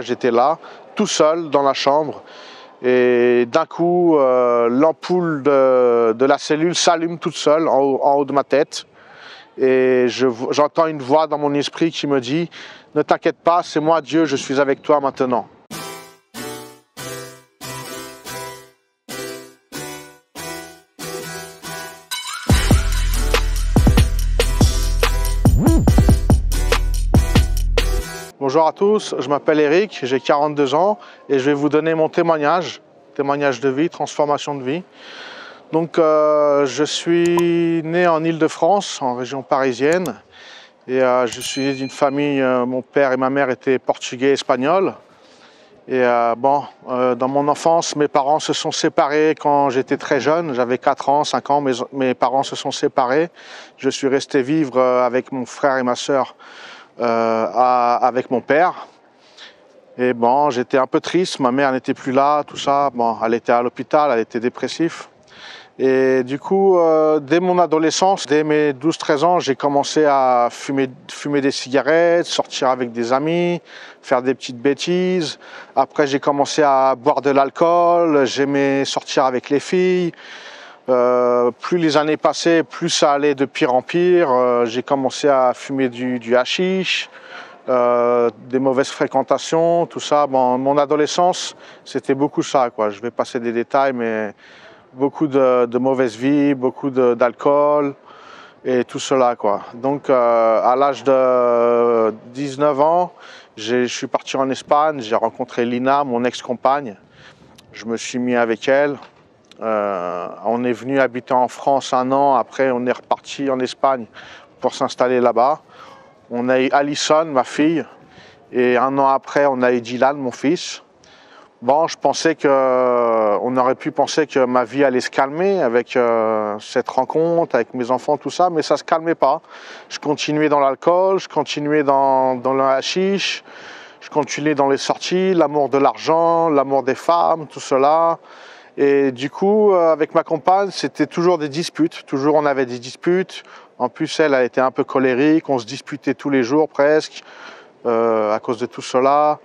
J'étais là, tout seul, dans la chambre, et d'un coup, l'ampoule de la cellule s'allume toute seule en haut de ma tête. Et j'entends une voix dans mon esprit qui me dit « Ne t'inquiète pas, c'est moi Dieu, je suis avec toi maintenant ». Bonjour à tous, je m'appelle Eric, j'ai 42 ans et je vais vous donner mon témoignage de vie, transformation de vie. Donc je suis né en Île-de-France, en région parisienne, et je suis né d'une famille, mon père et ma mère étaient portugais et espagnols. Et dans mon enfance, mes parents se sont séparés quand j'étais très jeune, j'avais 4 ans, 5 ans, mes parents se sont séparés. Je suis resté vivre avec mon frère et ma sœur avec mon père. Et bon, j'étais un peu triste, ma mère n'était plus là, tout ça. Bon, elle était à l'hôpital, elle était dépressive. Et du coup, dès mon adolescence, dès mes 12-13 ans, j'ai commencé à fumer des cigarettes, sortir avec des amis, faire des petites bêtises. Après, j'ai commencé à boire de l'alcool, j'aimais sortir avec les filles. Plus les années passaient, plus ça allait de pire en pire. J'ai commencé à fumer du hashish, des mauvaises fréquentations, tout ça. Bon, mon adolescence, c'était beaucoup ça, quoi. Je vais passer des détails, mais beaucoup de mauvaise vie, beaucoup d'alcool et tout cela, quoi. Donc, à l'âge de 19 ans, je suis parti en Espagne. J'ai rencontré Lina, mon ex-compagne. Je me suis mis avec elle. On est venu habiter en France 1 an, après on est reparti en Espagne pour s'installer là-bas. On a eu Alison, ma fille, et 1 an après on a eu Dylan, mon fils. Bon, on aurait pu penser que ma vie allait se calmer avec cette rencontre, avec mes enfants, tout ça, mais ça se calmait pas. Je continuais dans l'alcool, je continuais dans le hashish, je continuais dans les sorties, l'amour de l'argent, l'amour des femmes, tout cela. Et du coup, avec ma compagne, c'était toujours des disputes. Toujours, on avait des disputes. En plus, elle était un peu colérique. On se disputait tous les jours presque à cause de tout cela.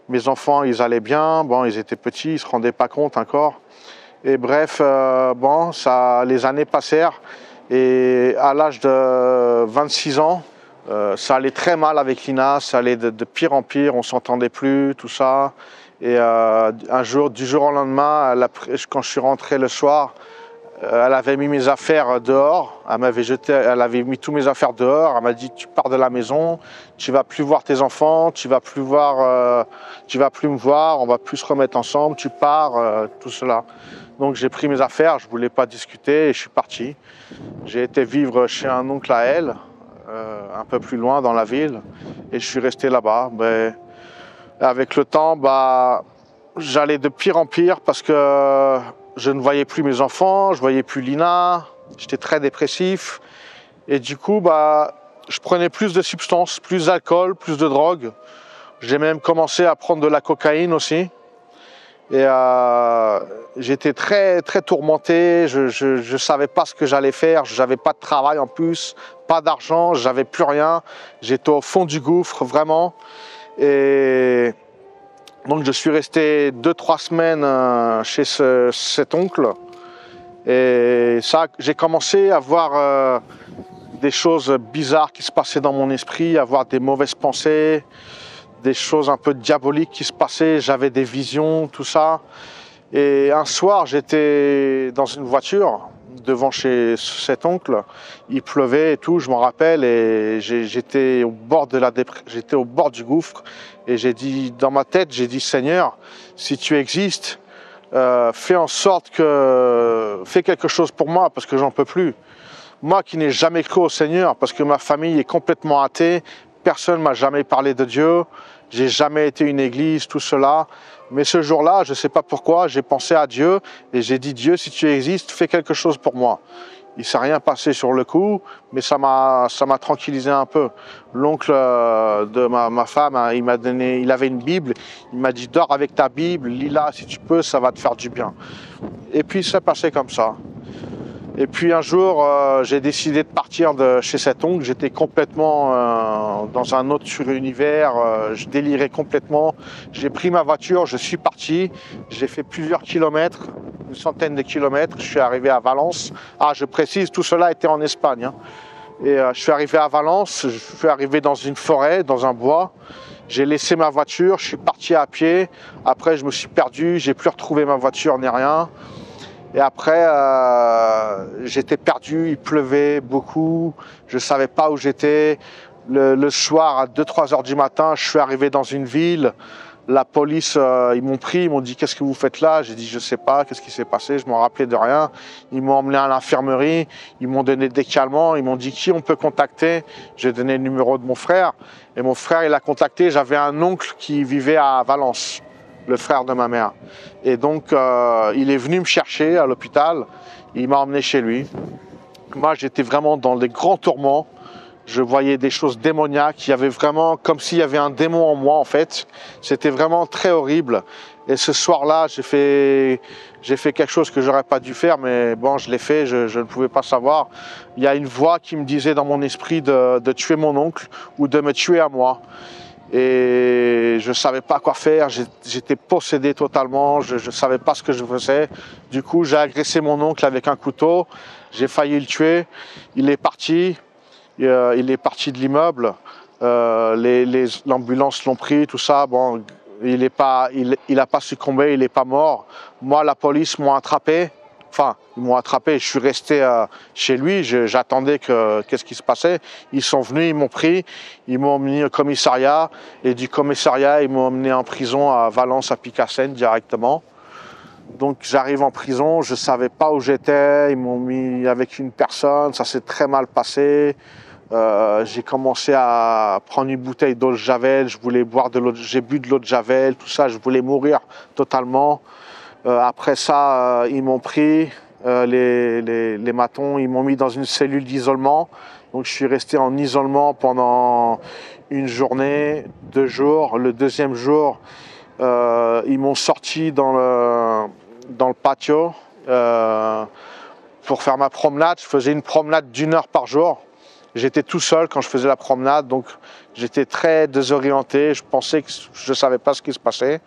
Mes enfants, ils allaient bien. Bon, ils étaient petits, ils se rendaient pas compte encore. Et bref, les années passèrent. Et à l'âge de 26 ans, ça allait très mal avec Lina. Ça allait de pire en pire. On s'entendait plus, tout ça. Et un jour, du jour au lendemain, quand je suis rentré le soir, elle avait mis mes affaires dehors. Elle avait mis tous mes affaires dehors. Elle m'a dit tu pars de la maison, tu vas plus voir tes enfants, tu vas plus me voir, on va plus se remettre ensemble, tu pars, tout cela. Donc j'ai pris mes affaires, je voulais pas discuter et je suis parti. J'ai été vivre chez un oncle à elle, un peu plus loin dans la ville, et je suis resté là-bas. Avec le temps, j'allais de pire en pire parce que je ne voyais plus mes enfants, je voyais plus Lina, j'étais très dépressif. Et du coup, je prenais plus de substances, plus d'alcool, plus de drogue. J'ai même commencé à prendre de la cocaïne aussi. Et j'étais très, très tourmenté, je savais pas ce que j'allais faire, j'avais pas de travail en plus, pas d'argent, j'avais plus rien. J'étais au fond du gouffre, vraiment. Et donc je suis resté 2-3 semaines chez cet oncle. Et ça, j'ai commencé à voir des choses bizarres qui se passaient dans mon esprit, à voir des mauvaises pensées, des choses un peu diaboliques qui se passaient. J'avais des visions, tout ça. Et un soir, j'étais dans une voiture devant chez cet oncle, il pleuvait et tout, je m'en rappelle, et j'étais au bord du gouffre, et j'ai dit, dans ma tête, j'ai dit, Seigneur, si tu existes, fais en sorte fais quelque chose pour moi, parce que j'en peux plus. Moi qui n'ai jamais cru au Seigneur, parce que ma famille est complètement athée, personne ne m'a jamais parlé de Dieu, j'ai jamais été à une église, tout cela. Mais ce jour-là, je ne sais pas pourquoi, j'ai pensé à Dieu et j'ai dit, Dieu, si tu existes, fais quelque chose pour moi. Il ne s'est rien passé sur le coup, mais ça m'a tranquillisé un peu. L'oncle de ma femme, il avait une Bible, il m'a dit, dors avec ta Bible, lis-la si tu peux, ça va te faire du bien. Et puis, c'est passé comme ça. Et puis un jour, j'ai décidé de partir de chez cet oncle. J'étais complètement dans un autre univers, je délirais complètement. J'ai pris ma voiture, je suis parti. J'ai fait plusieurs kilomètres, une centaine de kilomètres. Je suis arrivé à Valence. Ah, je précise, tout cela était en Espagne, hein. Et je suis arrivé à Valence, je suis arrivé dans une forêt, dans un bois. J'ai laissé ma voiture, je suis parti à pied. Après, je me suis perdu, j'ai plus retrouvé ma voiture ni rien. Et après, j'étais perdu, il pleuvait beaucoup, je ne savais pas où j'étais. Le soir, à 2-3 heures du matin, je suis arrivé dans une ville. La police, ils m'ont pris, ils m'ont dit « Qu'est-ce que vous faites là ?» J'ai dit « Je ne sais pas, qu'est-ce qui s'est passé ?» Je ne m'en rappelais de rien. Ils m'ont emmené à l'infirmerie, ils m'ont donné des calmants, ils m'ont dit « Qui on peut contacter ?» J'ai donné le numéro de mon frère. Et mon frère, il a contacté, j'avais un oncle qui vivait à Valence, le frère de ma mère. Et donc, il est venu me chercher à l'hôpital, il m'a emmené chez lui. Moi, j'étais vraiment dans des grands tourments. Je voyais des choses démoniaques, il y avait vraiment comme s'il y avait un démon en moi en fait. C'était vraiment très horrible. Et ce soir-là, j'ai fait quelque chose que j'aurais pas dû faire, mais bon, je l'ai fait, je ne pouvais pas savoir. Il y a une voix qui me disait dans mon esprit de tuer mon oncle ou de me tuer à moi. Et je ne savais pas quoi faire, j'étais possédé totalement, je ne savais pas ce que je faisais. Du coup, j'ai agressé mon oncle avec un couteau, j'ai failli le tuer, il est parti de l'immeuble, l'ambulance l'ont pris, tout ça, bon, il a pas succombé, il n'est pas mort. Moi, la police m'a attrapé. Enfin, ils m'ont attrapé, je suis resté chez lui, j'attendais qu'est-ce qui se passait. Ils sont venus, ils m'ont pris, ils m'ont emmené au commissariat, et du commissariat, ils m'ont emmené en prison à Valence, à Picassent directement. Donc j'arrive en prison, je ne savais pas où j'étais, ils m'ont mis avec une personne, ça s'est très mal passé. J'ai commencé à prendre une bouteille d'eau de Javel, je voulais boire de l'eau, j'ai bu de l'eau de Javel, tout ça, je voulais mourir totalement. Après ça, ils m'ont pris, les matons, ils m'ont mis dans une cellule d'isolement. Donc je suis resté en isolement pendant une journée, 2 jours. Le deuxième jour, ils m'ont sorti dans le patio pour faire ma promenade. Je faisais une promenade d'1 heure par jour. J'étais tout seul quand je faisais la promenade, donc j'étais très désorienté. Je pensais que je ne savais pas ce qui se passait.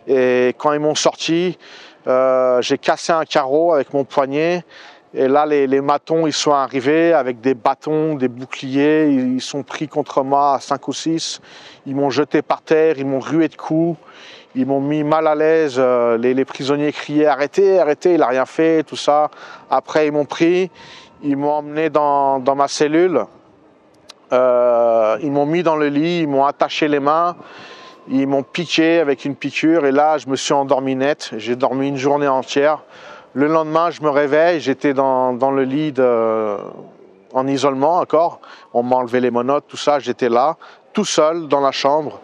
Et quand ils m'ont sorti, j'ai cassé un carreau avec mon poignet. Et là, les matons, ils sont arrivés avec des bâtons, des boucliers. Ils sont pris contre moi à 5 ou 6. Ils m'ont jeté par terre, ils m'ont rué de coups. Ils m'ont mis mal à l'aise. Les prisonniers criaient « Arrêtez, arrêtez », il n'a rien fait, tout ça. Après, ils m'ont pris. Ils m'ont emmené dans ma cellule. Ils m'ont mis dans le lit, ils m'ont attaché les mains. Ils m'ont piqué avec une piqûre et là, je me suis endormi net. J'ai dormi une journée entière. Le lendemain, je me réveille, j'étais dans le lit en isolement encore. On m'a enlevé les menottes, tout ça. J'étais là, tout seul dans la chambre.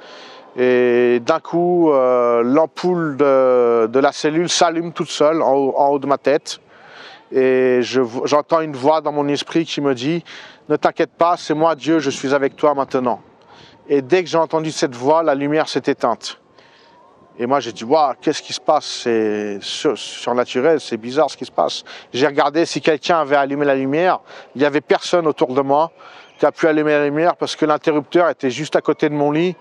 Et d'un coup, l'ampoule de la cellule s'allume toute seule en haut de ma tête. Et j'entends une voix dans mon esprit qui me dit « Ne t'inquiète pas, c'est moi Dieu, je suis avec toi maintenant ». Et dès que j'ai entendu cette voix, la lumière s'est éteinte. Et moi j'ai dit « Waouh, qu'est-ce qui se passe? C'est surnaturel, c'est bizarre ce qui se passe ». J'ai regardé si quelqu'un avait allumé la lumière. Il n'y avait personne autour de moi qui a pu allumer la lumière parce que l'interrupteur était juste à côté de mon lit.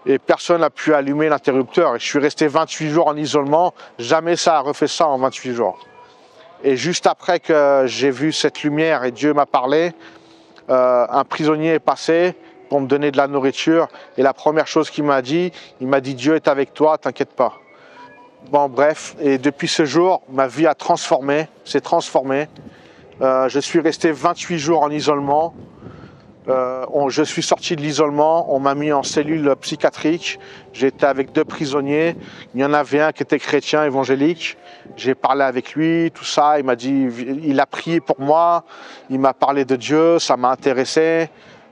Et personne n'a pu allumer l'interrupteur. Et je suis resté 28 jours en isolement. Jamais ça a refait ça en 28 jours. Et juste après que j'ai vu cette lumière et Dieu m'a parlé, un prisonnier est passé pour me donner de la nourriture. Et la première chose qu'il m'a dit, il m'a dit « Dieu est avec toi, t'inquiète pas ». Bon bref, et depuis ce jour, ma vie a s'est transformée. Je suis resté 28 jours en isolement. Je suis sorti de l'isolement, on m'a mis en cellule psychiatrique. J'étais avec 2 prisonniers. Il y en avait un qui était chrétien, évangélique. J'ai parlé avec lui, tout ça. Il m'a dit, il a prié pour moi. Il m'a parlé de Dieu, ça m'a intéressé.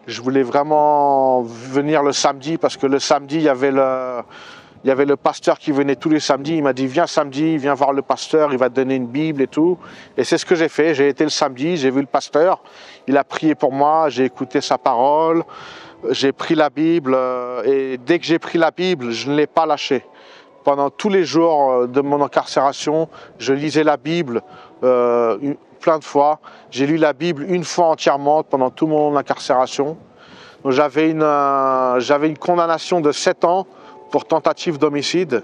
Je voulais vraiment venir le samedi parce que le samedi, il y avait le pasteur qui venait tous les samedis. Il m'a dit, viens samedi, viens voir le pasteur, il va te donner une Bible et tout. Et c'est ce que j'ai fait. J'ai été le samedi, j'ai vu le pasteur. Il a prié pour moi, j'ai écouté sa parole. J'ai pris la Bible et dès que j'ai pris la Bible, je ne l'ai pas lâchée. Pendant tous les jours de mon incarcération, je lisais la Bible plein de fois. J'ai lu la Bible une fois entièrement pendant toute mon incarcération. J'avais une condamnation de 7 ans pour tentative d'homicide.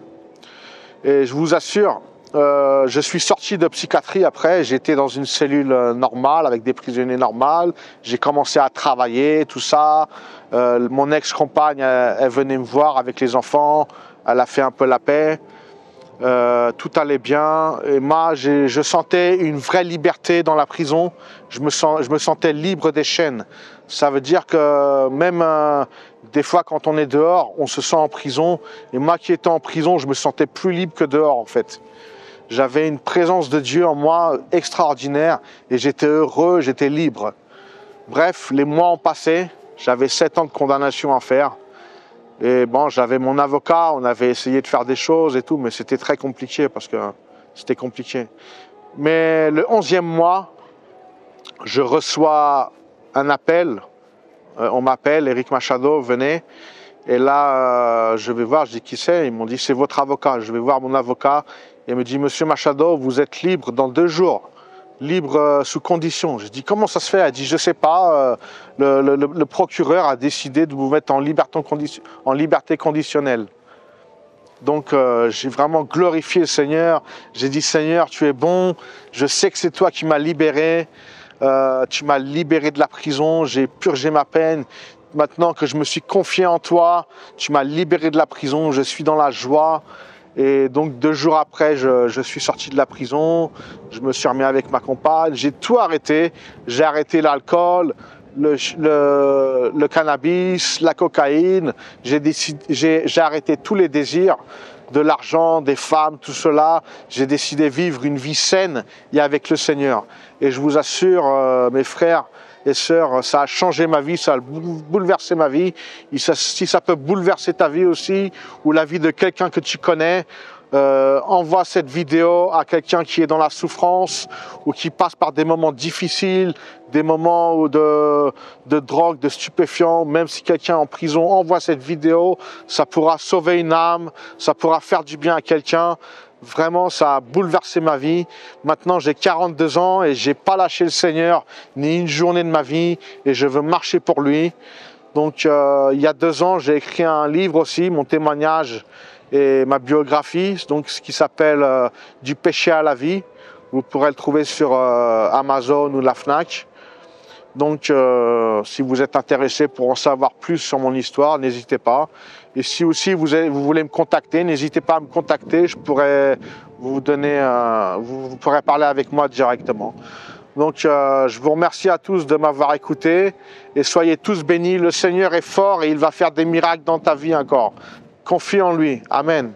Et je vous assure, je suis sorti de psychiatrie après. J'étais dans une cellule normale avec des prisonniers normaux. J'ai commencé à travailler, tout ça. Mon ex-compagne, elle venait me voir avec les enfants. Elle a fait un peu la paix. Tout allait bien. Et moi, je sentais une vraie liberté dans la prison. Je me sentais libre des chaînes. Ça veut dire que même des fois, quand on est dehors, on se sent en prison. Et moi qui étais en prison, je me sentais plus libre que dehors, en fait. J'avais une présence de Dieu en moi extraordinaire. Et j'étais heureux, j'étais libre. Bref, les mois ont passé. J'avais 7 ans de condamnation à faire. Et bon, j'avais mon avocat, on avait essayé de faire des choses et tout, mais c'était très compliqué parce que c'était compliqué. Mais le 11e mois, je reçois un appel. On m'appelle, Eric Machado, venez. Et là, je vais voir, je dis qui c'est. Ils m'ont dit, c'est votre avocat. Je vais voir mon avocat. Il me dit, monsieur Machado, vous êtes libre dans 2 jours. Libre sous condition. Je dis, comment ça se fait? Elle dit, je ne sais pas, le procureur a décidé de vous mettre en liberté conditionnelle. Donc j'ai vraiment glorifié le Seigneur. J'ai dit, Seigneur, tu es bon, je sais que c'est toi qui m'as libéré, tu m'as libéré de la prison, j'ai purgé ma peine. Maintenant que je me suis confié en toi, tu m'as libéré de la prison, je suis dans la joie. Et donc 2 jours après, je suis sorti de la prison, je me suis remis avec ma compagne, j'ai tout arrêté. J'ai arrêté l'alcool, le cannabis, la cocaïne, j'ai arrêté tous les désirs, de l'argent, des femmes, tout cela. J'ai décidé de vivre une vie saine et avec le Seigneur. Et je vous assure, mes frères et sœurs, ça a changé ma vie, ça a bouleversé ma vie. Et si ça peut bouleverser ta vie aussi, ou la vie de quelqu'un que tu connais, envoie cette vidéo à quelqu'un qui est dans la souffrance ou qui passe par des moments difficiles, des moments de drogue, de stupéfiants. Même si quelqu'un est en prison, envoie cette vidéo, ça pourra sauver une âme, ça pourra faire du bien à quelqu'un. Vraiment, ça a bouleversé ma vie. Maintenant, j'ai 42 ans et j'ai pas lâché le Seigneur ni une journée de ma vie et je veux marcher pour lui. Donc, il y a 2 ans, j'ai écrit un livre aussi, mon témoignage et ma biographie, donc ce qui s'appelle Du péché à la vie. Vous pourrez le trouver sur Amazon ou la Fnac. Donc, si vous êtes intéressé pour en savoir plus sur mon histoire, n'hésitez pas. Et si aussi vous voulez me contacter, n'hésitez pas à me contacter. Je pourrais vous donner, vous pourrez parler avec moi directement. Donc, je vous remercie à tous de m'avoir écouté et soyez tous bénis. Le Seigneur est fort et il va faire des miracles dans ta vie encore. Confie en lui. Amen.